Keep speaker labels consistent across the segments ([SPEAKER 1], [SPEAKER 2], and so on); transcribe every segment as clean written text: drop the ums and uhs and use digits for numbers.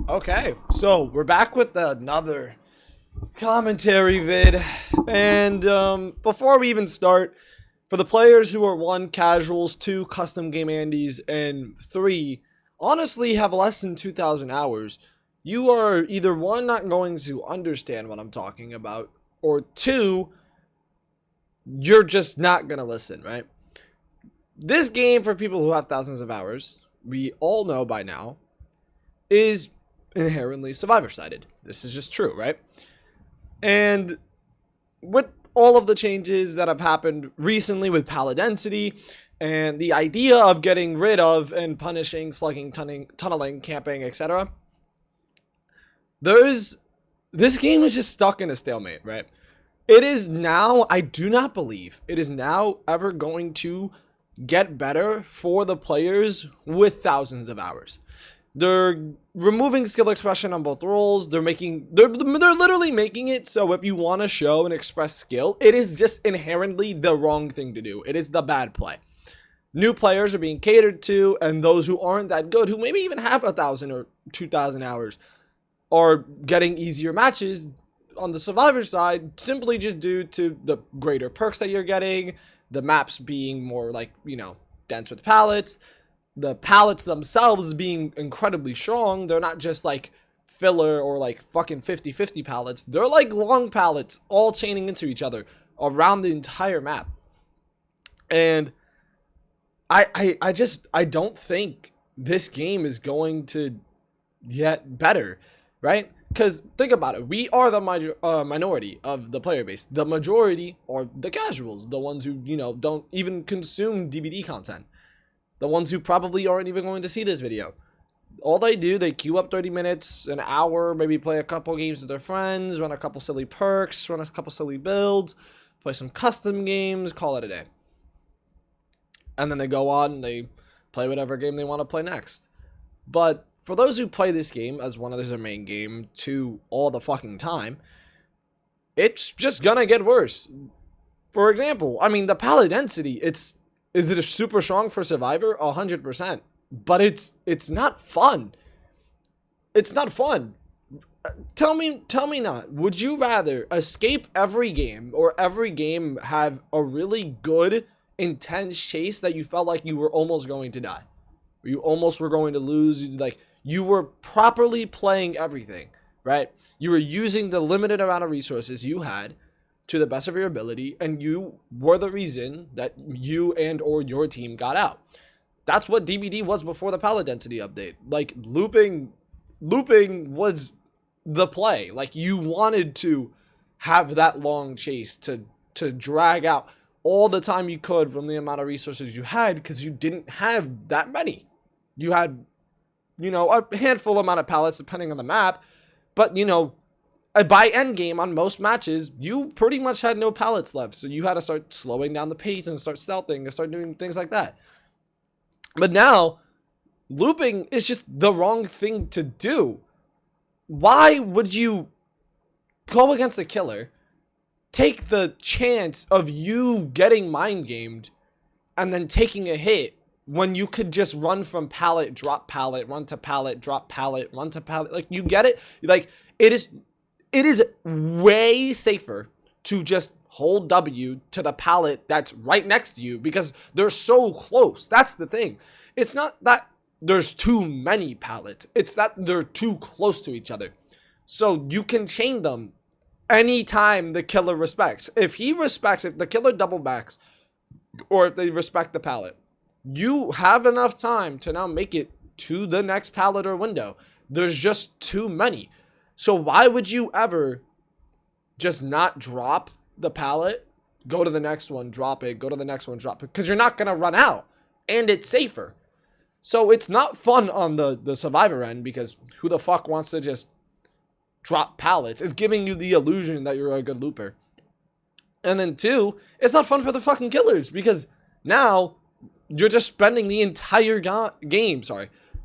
[SPEAKER 1] Okay, so we're back with another commentary vid, and before we even start, for the players who are one casuals, two custom game Andes, and three honestly have less than 2,000 hours, you are either one not going to understand what I'm talking about, or two, you're just not gonna listen, right? This game, for people who have thousands of hours, we all know by now, is inherently survivor sided. This is just true, right? And with all of the changes that have happened recently with pallet density and the idea of getting rid of and punishing slugging, tunneling, camping, etc., this game is just stuck in a stalemate, right? It is now, I do not believe it is now ever going to get better for the players with thousands of hours. They're removing skill expression on both roles. They're literally making it so if you want to show and express skill, it is just inherently the wrong thing to do. It is the bad play. New players are being catered to, and those who aren't that good, who maybe even have 1,000 or 2,000 hours, are getting easier matches on the survivor side simply just due to the greater perks that you're getting, the maps being more like, dense with pallets, the pallets themselves being incredibly strong. They're not just like filler or like fucking 50-50 pallets. They're like long pallets all chaining into each other around the entire map. And I don't think this game is going to get better, right? Because think about it. We are the minority of the player base. The majority are the casuals, the ones who, don't even consume DBD content. The ones who probably aren't even going to see this video. All they do, they queue up 30 minutes, an hour, maybe play a couple games with their friends, run a couple silly perks, run a couple silly builds, play some custom games, call it a day. And then they go on and they play whatever game they want to play next. But for those who play this game as one of their main game to all the fucking time, it's just gonna get worse. For example, the pallet density, is it a super strong for Survivor? 100%. But it's not fun. It's not fun. Tell me not. Would you rather escape every game, or every game have a really good, intense chase that you felt like you were almost going to die? You almost were going to lose. You were properly playing everything, right? You were using the limited amount of resources you had to the best of your ability, and you were the reason that you and or your team got out. That's what DBD was before the pallet density update. Like, looping was the play. Like, you wanted to have that long chase to drag out all the time you could from the amount of resources you had, because you didn't have that many. You had, a handful amount of pallets depending on the map, but, by end game on most matches, you pretty much had no pallets left. So you had to start slowing down the pace and start stealthing and start doing things like that. But now, looping is just the wrong thing to do. Why would you go against a killer, take the chance of you getting mind gamed, and then taking a hit when you could just run from pallet, drop pallet, run to pallet, drop pallet, run to pallet? Like, you get it? Like, it is way safer to just hold W to the pallet that's right next to you, because they're so close. That's the thing. It's not that there's too many pallets. It's that they're too close to each other. So you can chain them anytime the killer respects. If the killer double backs, or if they respect the pallet, you have enough time to now make it to the next pallet or window. There's just too many. So why would you ever just not drop the pallet, go to the next one, drop it, go to the next one, drop it? Because you're not going to run out, and it's safer. So it's not fun on the Survivor end, because who the fuck wants to just drop pallets? It's giving you the illusion that you're a good looper. And then two, it's not fun for the fucking killers, because now you're just spending the entire game,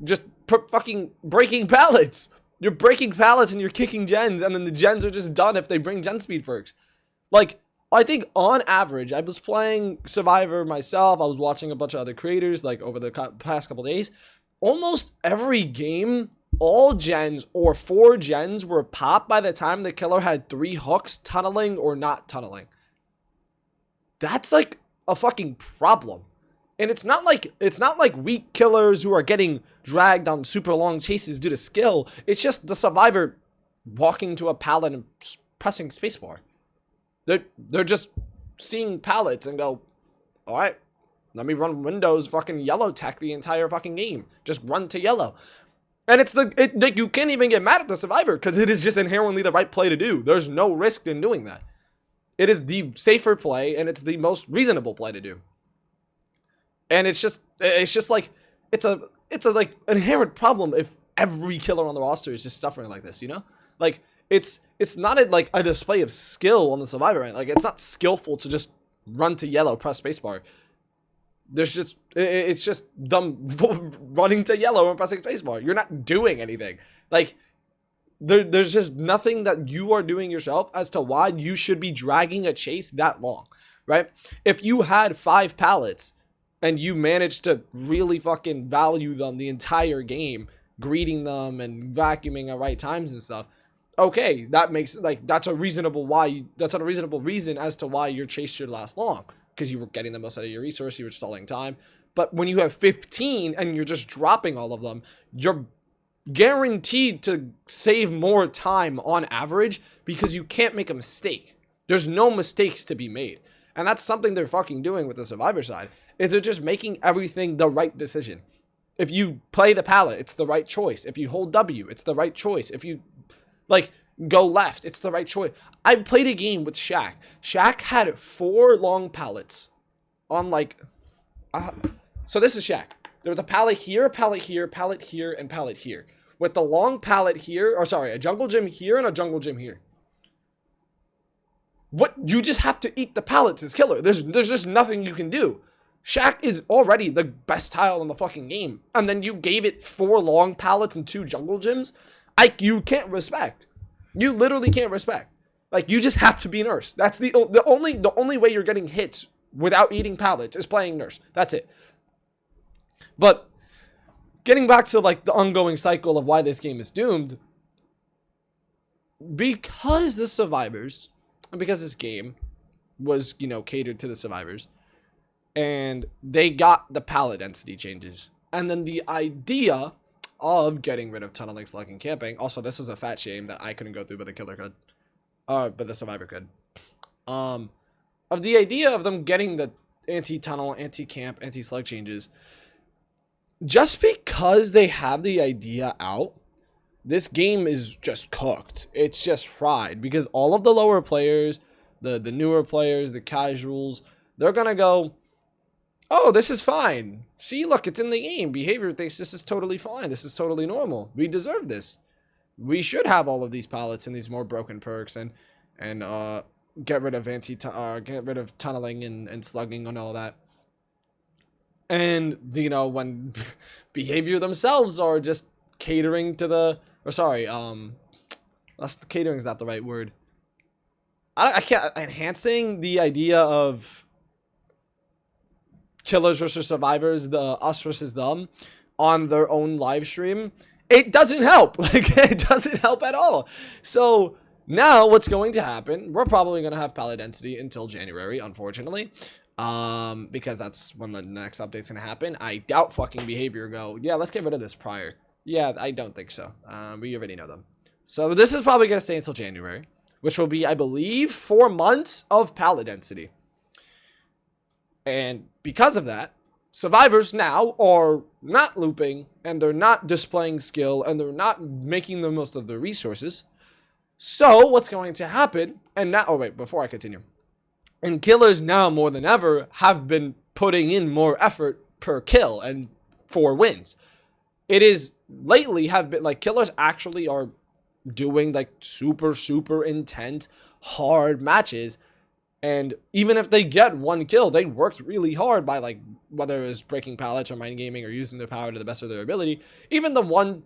[SPEAKER 1] just fucking breaking pallets. You're breaking pallets and you're kicking gens, and then the gens are just done if they bring gen speed perks. Like, I think on average, I was playing Survivor myself. I was watching a bunch of other creators like over the past couple days. Almost every game all gens or 4 gens were popped by the time the killer had 3 hooks, tunneling or not tunneling. That's like a fucking problem. And it's not like weak killers who are getting dragged on super long chases due to skill. It's just the survivor walking to a pallet and pressing spacebar. They're just seeing pallets and go, all right, let me run Windows fucking yellow tech the entire fucking game. Just run to yellow. And like you can't even get mad at the survivor because it is just inherently the right play to do. There's no risk in doing that. It is the safer play and it's the most reasonable play to do. And it's just like it's a like inherent problem if every killer on the roster is just suffering like this, you know? Like it's not like a display of skill on the survivor end. Like it's not skillful to just run to yellow, press spacebar. It's just them running to yellow and pressing spacebar. You're not doing anything. Like there's just nothing that you are doing yourself as to why you should be dragging a chase that long, right? If you had 5 pallets and you managed to really fucking value them the entire game, greeting them and vacuuming at right times and stuff, okay, that makes like that's a reasonable reason as to why your chase should last long, because you were getting the most out of your resource, you were stalling time. But when you have 15 and you're just dropping all of them, you're guaranteed to save more time on average because you can't make a mistake. There's no mistakes to be made. And that's something they're fucking doing with the survivor side, is they're just making everything the right decision. If you play the pallet, it's the right choice. If you hold W, it's the right choice. If you like go left, it's the right choice. I played a game with Shaq. Shaq had 4 long pallets on like so this is Shaq. There was a pallet here, pallet here, pallet here, and pallet here. With the long pallet here, or sorry, a jungle gym here and a jungle gym here. What, you just have to eat the pallets as killer. There's just nothing you can do. Shaq is already the best tile in the fucking game. And then you gave it 4 long pallets and 2 jungle gyms. You can't respect. You literally can't respect. Like, you just have to be nurse. That's the only way you're getting hits without eating pallets is playing nurse. That's it. But getting back to like the ongoing cycle of why this game is doomed, because the survivors, and because this game was, you know, catered to the survivors, and they got the pallet density changes, and then the idea of getting rid of tunneling, slugging, camping. Also, this was a fat shame that I couldn't go through, but the killer could, but the survivor could. Of the idea of them getting the anti-tunnel, anti-camp, anti-slug changes, just because they have the idea out, this game is just cooked. It's just fried, because all of the lower players, the newer players, the casuals, they're gonna go, oh, this is fine. See, look, it's in the game. Behavior thinks this is totally fine. This is totally normal. We deserve this. We should have all of these pallets and these more broken perks and get rid of tunneling and slugging and all that. And, you know, when behavior themselves are just catering to the, or sorry, catering is not the right word. I can't, enhancing the idea of killers versus survivors, the us versus them, on their own live stream, it doesn't help. Like, it doesn't help at all. So now what's going to happen, we're probably going to have pallet density until January, unfortunately. Because that's when the next update's gonna happen. I doubt fucking behavior go, yeah, let's get rid of this prior. Yeah, I don't think so. We already know them. So this is probably gonna stay until January, which will be, I believe, 4 months of pallet density. And because of that, survivors now are not looping, and they're not displaying skill, and they're not making the most of their resources. So what's going to happen, and now, oh wait, before I continue. And killers now more than ever have been putting in more effort per kill and for wins. It is lately have been like killers actually are doing like super intense hard matches. And even if they get 1 kill, they worked really hard by like whether it was breaking pallets or mind gaming or using their power to the best of their ability. Even the 1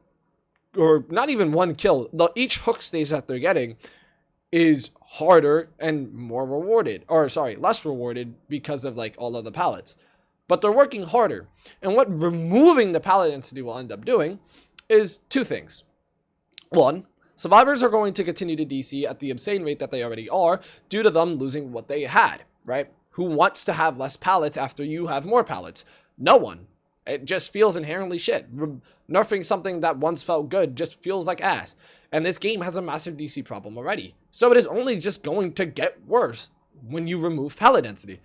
[SPEAKER 1] or not even 1 kill, each hook stage that they're getting is harder and more rewarded, or sorry, less rewarded because of like all of the pallets, but they're working harder. And what removing the pallet density will end up doing is two things. One, survivors are going to continue to DC at the insane rate that they already are due to them losing what they had, right? Who wants to have less pallets after you have more pallets? No one. It just feels inherently shit. Nerfing something that once felt good just feels like ass. And this game has a massive DC problem already. So it is only just going to get worse when you remove pallet density.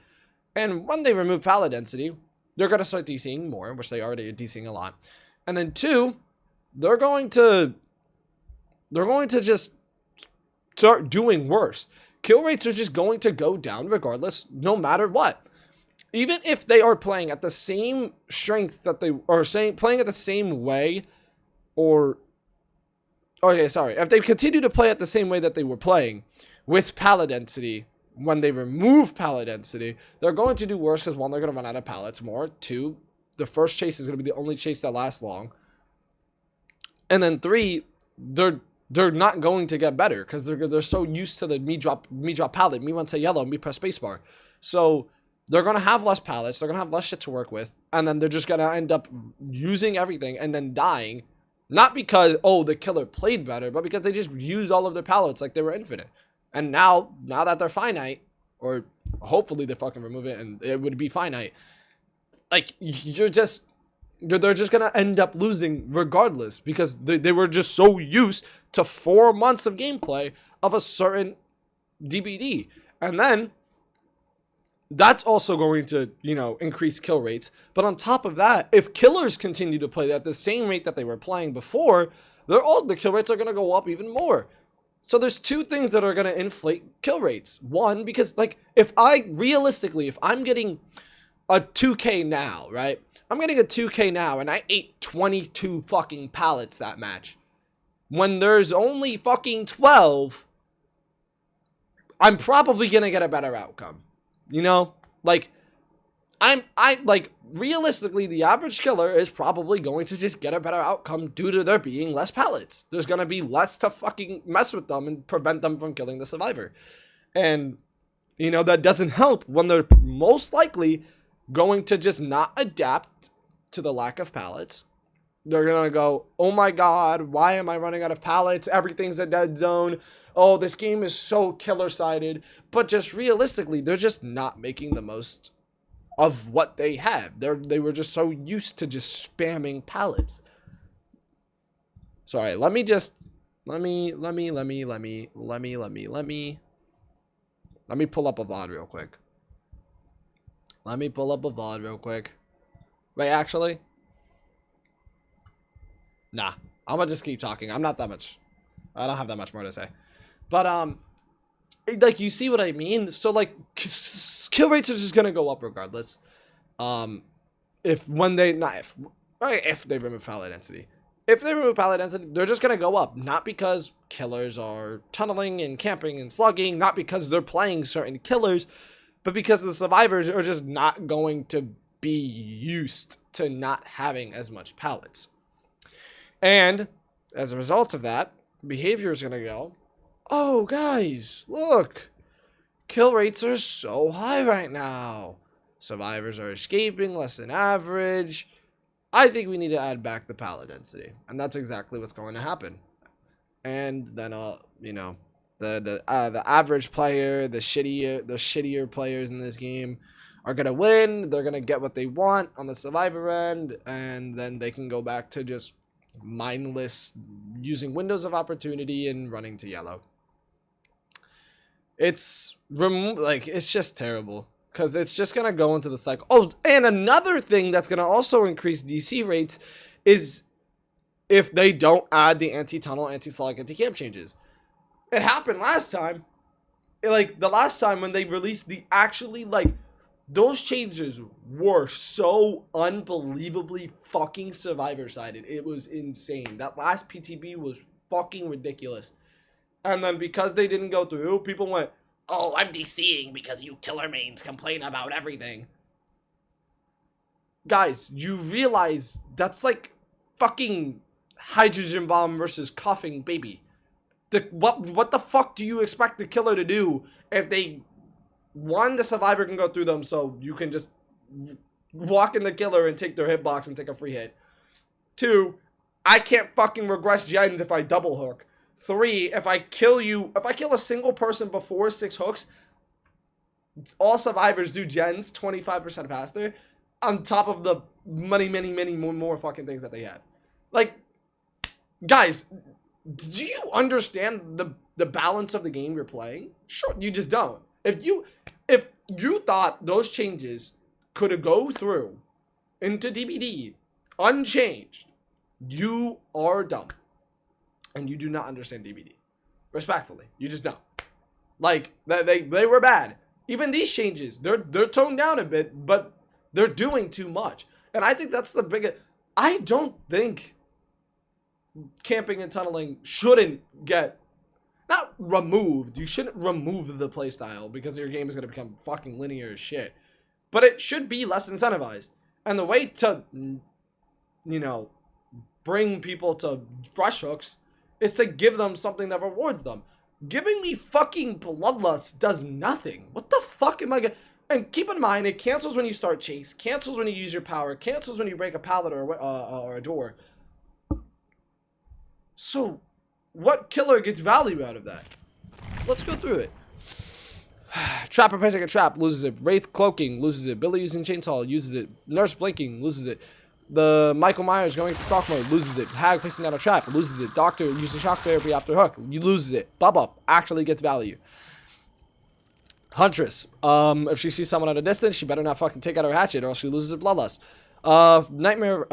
[SPEAKER 1] And when they remove pallet density, they're going to start DCing more, which they already are DCing a lot. And then two, they're going to just start doing worse. Kill rates are just going to go down regardless, no matter what. Even if they are playing at the same strength that they are playing at the same way, if they continue to play at the same way that they were playing with pallet density, when they remove pallet density, they're going to do worse because one, they're going to run out of pallets more. Two, the first chase is going to be the only chase that lasts long. And then three, they're not going to get better because they're so used to the me drop pallet, me run to yellow, me press spacebar. So they're going to have less pallets, they're going to have less shit to work with, and then they're just going to end up using everything and then dying. Not because, oh, the killer played better, but because they just used all of their pallets like they were infinite. And now that they're finite, or hopefully they fucking remove it and it would be finite, like, they're just going to end up losing regardless because they were just so used to 4 months of gameplay of a certain DBD. And then that's also going to, increase kill rates. But on top of that, if killers continue to play at the same rate that they were playing before, the kill rates are going to go up even more. So there's two things that are going to inflate kill rates. One, because if I'm getting a 2K now, right? I'm getting a 2K now and I ate 22 fucking pallets that match. When there's only fucking 12, I'm probably going to get a better outcome. Realistically, the average killer is probably going to just get a better outcome due to there being less pallets. There's going to be less to fucking mess with them and prevent them from killing the survivor. And, that doesn't help when they're most likely going to just not adapt to the lack of pallets. They're going to go, oh my god, why am I running out of pallets? Everything's a dead zone. Oh, this game is so killer-sided. But just realistically, they're just not making the most of what they have. They were just so used to just spamming pallets. Sorry, let me pull up a VOD real quick. Wait, actually? Nah, I'm gonna just keep talking. I don't have that much more to say. But, you see what I mean? So, kill rates are just gonna go up regardless. If they remove pallet density. If they remove pallet density, they're just gonna go up. Not because killers are tunneling and camping and slugging, not because they're playing certain killers, but because the survivors are just not going to be used to not having as much pallets. And as a result of that, behavior is gonna go, oh guys, look, kill rates are so high right now. Survivors are escaping less than average. I think we need to add back the pallet density. And that's exactly what's going to happen. And then, the average player, the shittier players in this game are going to win. They're going to get what they want on the survivor end. And then they can go back to just mindless using windows of opportunity and running to yellow. It's just terrible because it's just going to go into the cycle. Oh, and another thing that's going to also increase DC rates is if they don't add the anti-tunnel, anti-slog, anti-camp changes. It happened last time. The last time when they released those changes were so unbelievably fucking survivor-sided. It was insane. That last PTB was fucking ridiculous. And then because they didn't go through, people went, oh, I'm DCing because you killer mains complain about everything. Guys, you realize that's like fucking hydrogen bomb versus coughing baby. What the fuck do you expect the killer to do if the survivor can go through them so you can just walk in the killer and take their hitbox and take a free hit? 2, I can't fucking regress gens if I double hook. 3, if I kill a single person before 6 hooks, all survivors do gens 25% faster on top of the many more fucking things that they have. Like, guys, do you understand the balance of the game you're playing? Sure, you just don't. If you thought those changes could go through into DBD unchanged, you are dumb. And you do not understand DBD. Respectfully, you just don't. Like, they were bad. Even these changes, they're toned down a bit, but they're doing too much. And I think that's the biggest... I don't think camping and tunneling shouldn't get... Not removed. You shouldn't remove the playstyle because your game is going to become fucking linear as shit. But it should be less incentivized. And the way to, you know, bring people to fresh hooks is to give them something that rewards them. Giving me fucking Bloodlust does nothing. What the fuck am I gonna... And keep in mind, it cancels when you start chase, cancels when you use your power, cancels when you break a pallet or a door. So, what killer gets value out of that? Let's go through it. Trapper placing a trap, loses it. Wraith cloaking, loses it. Billy using chainsaw, uses it. Nurse blinking, loses it. The Michael Myers going to stalk mode, loses it. Hag placing down a trap, loses it. Doctor using shock therapy after hook, you loses it. Bubba actually gets value. Huntress, if she sees someone at a distance, she better not fucking take out her hatchet or else she loses her bloodlust. Nightmare,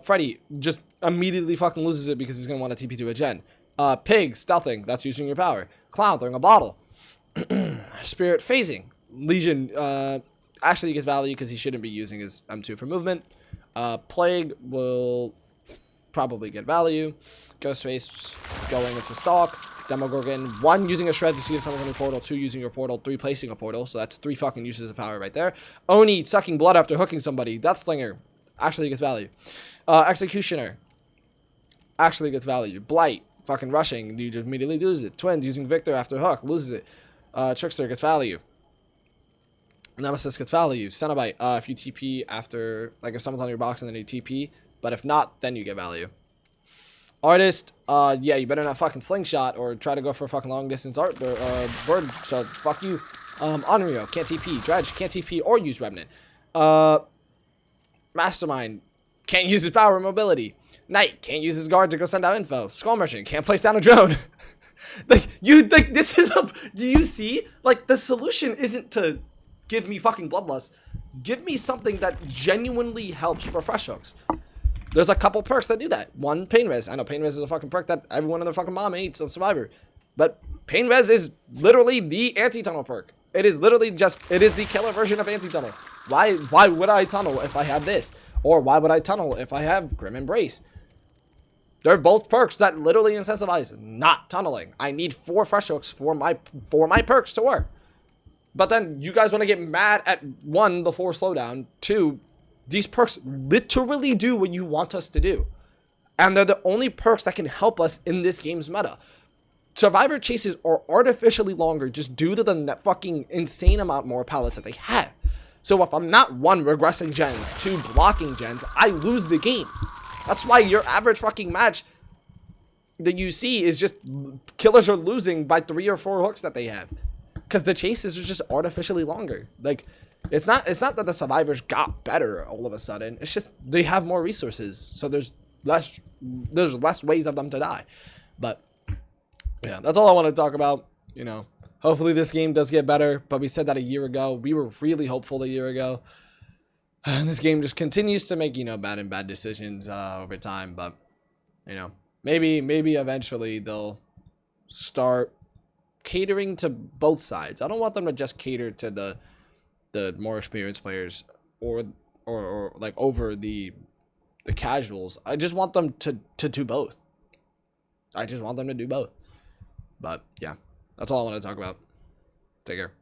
[SPEAKER 1] Freddy just immediately fucking loses it because he's gonna want to TP to a gen. Pig, stealthing, that's using your power. Clown, throwing a bottle. Spirit, phasing. Legion, actually gets value because he shouldn't be using his M2 for movement. Plague will probably get value. Ghostface going into stalk. Demogorgon, 1 using a shred to see if someone's in a portal, 2 using your portal, 3 placing a portal, so that's 3 fucking uses of power right there. Oni sucking blood after hooking somebody. Death Slinger actually gets value. Executioner actually gets value. Blight fucking rushing, you just immediately lose it. Twins using Victor after hook, loses it. Trickster gets value. Nemesis gets value. Cenobite, if you TP after, like if someone's on your box and then you TP, but if not, then you get value. Artist, yeah, you better not fucking slingshot or try to go for a fucking long distance art bird, so fuck you. Onryo, can't TP. Dredge, can't TP or use Remnant. Mastermind, can't use his power or mobility. Knight, can't use his guard to go send out info. Skull Merchant, can't place down a drone. Like, this is a, do you see? Like, the solution isn't to give me fucking Bloodlust. Give me something that genuinely helps for fresh hooks. There's a couple perks that do that. 1, Pain Res. I know Pain Res is a fucking perk that everyone and their fucking mom hates on Survivor. But Pain Res is literally the anti-tunnel perk. It is literally just, it is the killer version of anti-tunnel. Why would I tunnel if I have this? Or why would I tunnel if I have Grim Embrace? They're both perks that literally incentivize not tunneling. I need 4 fresh hooks for my perks to work. But then you guys want to get mad at 1, the 4 slowdown, 2, these perks literally do what you want us to do. And they're the only perks that can help us in this game's meta. Survivor chases are artificially longer just due to the fucking insane amount more pallets that they have. So if I'm not 1, regressing gens, 2, blocking gens, I lose the game. That's why your average fucking match that you see is just killers are losing by 3 or 4 hooks that they have. Because the chases are just artificially longer. Like, it's not that the survivors got better all of a sudden. It's just they have more resources, so there's less ways of them to die. But yeah, that's all I want to talk about. You know, hopefully this game does get better. But we said that a year ago. We were really hopeful a year ago, and this game just continues to make, you know, bad decisions over time. But you know, maybe eventually they'll start catering to both sides. I don't want them to just cater to the more experienced players or like over the casuals. I just want them to do both. I just want them to do both. But yeah, that's all I want to talk about. Take care.